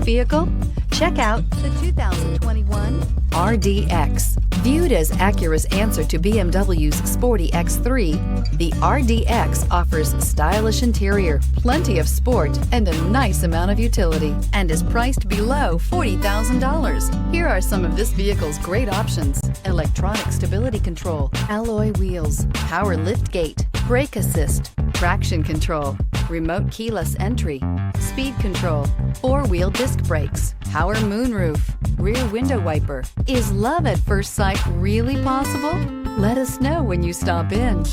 vehicle? Check out the 2021 RDX. Viewed as Acura's answer to BMW's sporty X3, the RDX offers stylish interior, plenty of sport, and a nice amount of utility, and is priced below $40,000. Here are some of this vehicle's great options: electronic stability control, alloy wheels, power liftgate, brake assist, traction control, remote keyless entry, speed control, four-wheel disc brakes, power moonroof, rear window wiper. Is love at first sight really possible? Let us know when you stop in.